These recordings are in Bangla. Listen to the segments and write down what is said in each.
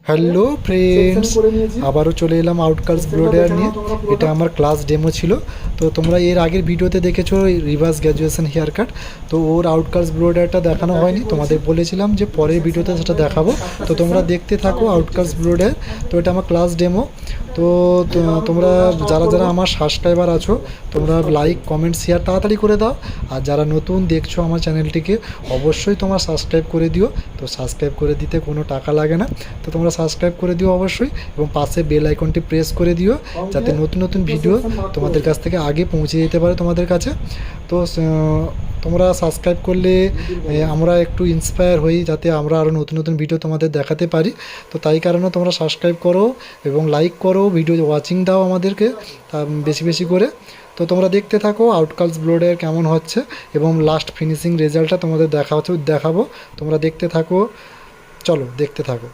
হ্যালো ফ্রেন্ডস, আবারও চলে এলাম আউটকার্স ব্লোডার নিয়ে। এটা আমার ক্লাস ডেমো ছিল। তো তোমরা এর আগের ভিডিওতে দেখেছো রিভার্স গ্র্যাজুয়েশন হেয়ার কাট। তো ওর আউটকার্স ব্লোডারটা দেখানো হয়নি, তোমাদের বলেছিলাম যে পরের ভিডিওতে সেটা দেখাবো। তো তোমরা দেখতে থাকো আউটকার্স ব্লোডার। তো এটা আমার ক্লাস ডেমো। তো তোমরা যারা যারা আমার সাবস্ক্রাইবার আছো, তোমরা লাইক কমেন্ট শেয়ার তাড়াতাড়ি করে দাও। আর যারা নতুন দেখছো আমার চ্যানেলটিকে, অবশ্যই তোমরা সাবস্ক্রাইব করে দিও। তো সাবস্ক্রাইব করে দিতে কোনো টাকা লাগে না, তো তোমরা সাবস্ক্রাইব করে দিও অবশ্যই, এবং পাশে বেল আইকনটি প্রেস করে দিও যাতে নতুন নতুন ভিডিও তোমাদের কাছ থেকে আগে পৌঁছে যেতে পারে তোমাদের কাছে। তো তোমরা সাবস্ক্রাইব করলে আমরা একটু ইন্সপায়ার হই, যাতে আমরা আরও নতুন নতুন ভিডিও তোমাদের দেখাতে পারি। তো তাই কারণে তোমরা সাবস্ক্রাইব করো এবং লাইক করো, ভিডিও ওয়াচিং দাও আমাদেরকে বেশি বেশি করে। তো তোমরা দেখতে থাকো আউটকার্স ব্লোডার কেমন হচ্ছে, এবং লাস্ট ফিনিশিং রেজাল্টটা তোমাদের দেখাবো। তোমরা দেখতে থাকো, চলো দেখতে থাকো।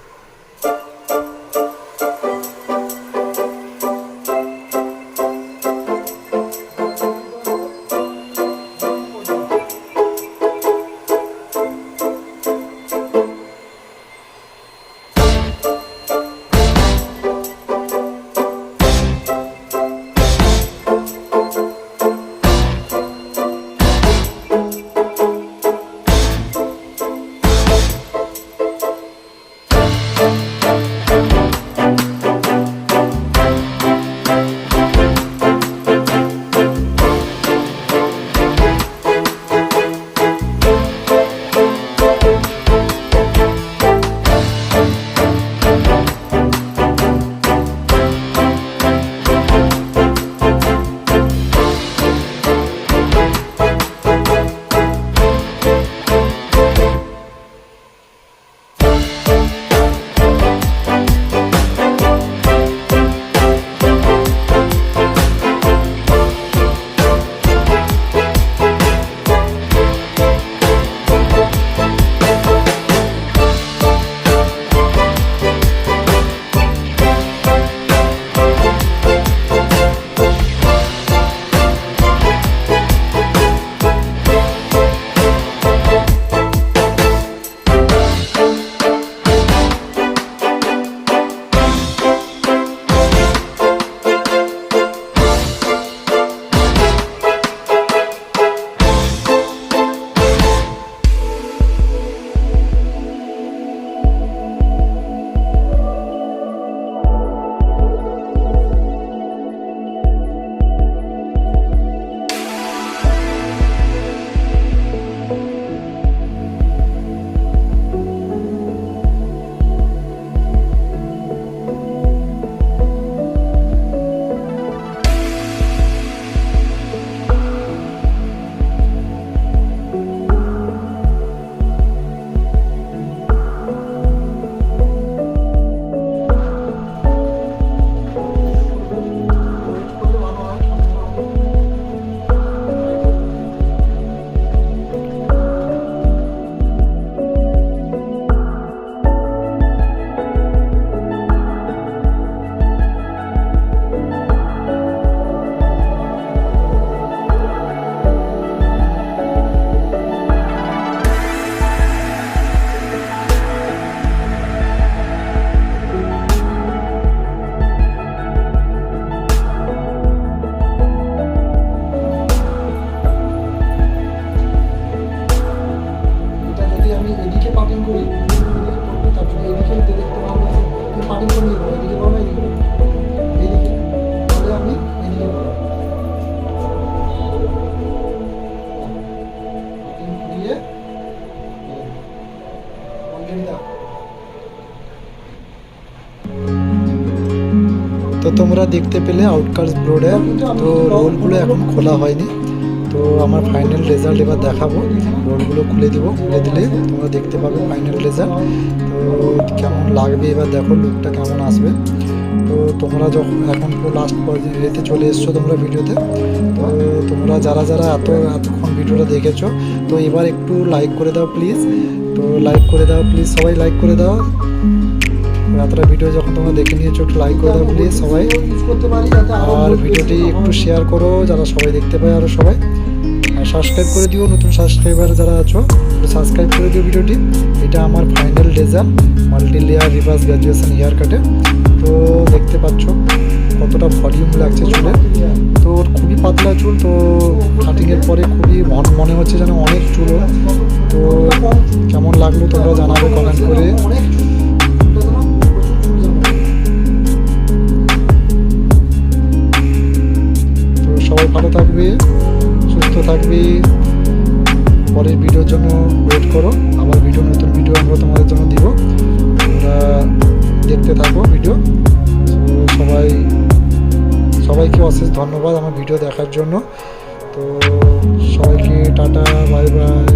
তো তোমরা দেখতে পেলে আউটকার্স ব্লোডার। তো রোলগুলো এখন খোলা হয়নি, তো আমার ফাইনাল রেজাল্ট এবার দেখাবো। রোলগুলো খুলে দিলে তোমরা দেখতে পাবে ফাইনাল রেজাল্ট। তো কেমন লাগবে এবার দেখো, লুকটা কেমন আসবে। তো তোমরা যখন এখন তো লাস্ট পর্যায়ে চলে এসছো তোমরা ভিডিওতে, তো তোমরা যারা যারা এতক্ষণ ভিডিওটা দেখেছো, তো এবার একটু লাইক করে দাও প্লিজ। তো লাইক করে দাও প্লিজ, সবাই লাইক করে দাও। এতটা ভিডিও যখন তোমরা দেখে নিয়েছো, একটু লাইক করে দাও প্লিজ সবাই। আর ভিডিওটি একটু শেয়ার করো, যারা সবাই দেখতে পায় আরও সবাই। আর সাবস্ক্রাইব করে দিও, নতুন সাবস্ক্রাইবার যারা আছো সাবস্ক্রাইব করে দিও ভিডিওটি। এটা আমার final result multi layer reverse graduation hair কাটে। তো দেখতে পাচ্ছ কতটা ভলিউম লাগছে চুলে। তো খুবই পাতলা চুল, তো কাটিংয়ের পরে খুবই মনে হচ্ছে যেন অনেক চুল। তো কেমন লাগলো তোমরা জানাবে কমেন্ট করে। তো সবাই ভালো থাকবে, সুস্থ থাকবে। পরের ভিডিওর জন্য ওয়েট করো, আবার নতুন ভিডিও আমরা তোমাদের জন্য দিব, তোমরা দেখতে থাকো ভিডিও। তো সবাইকে অশেষ ধন্যবাদ আমার ভিডিও দেখার জন্য। তো সবাইকে টাটা, বাই বাই।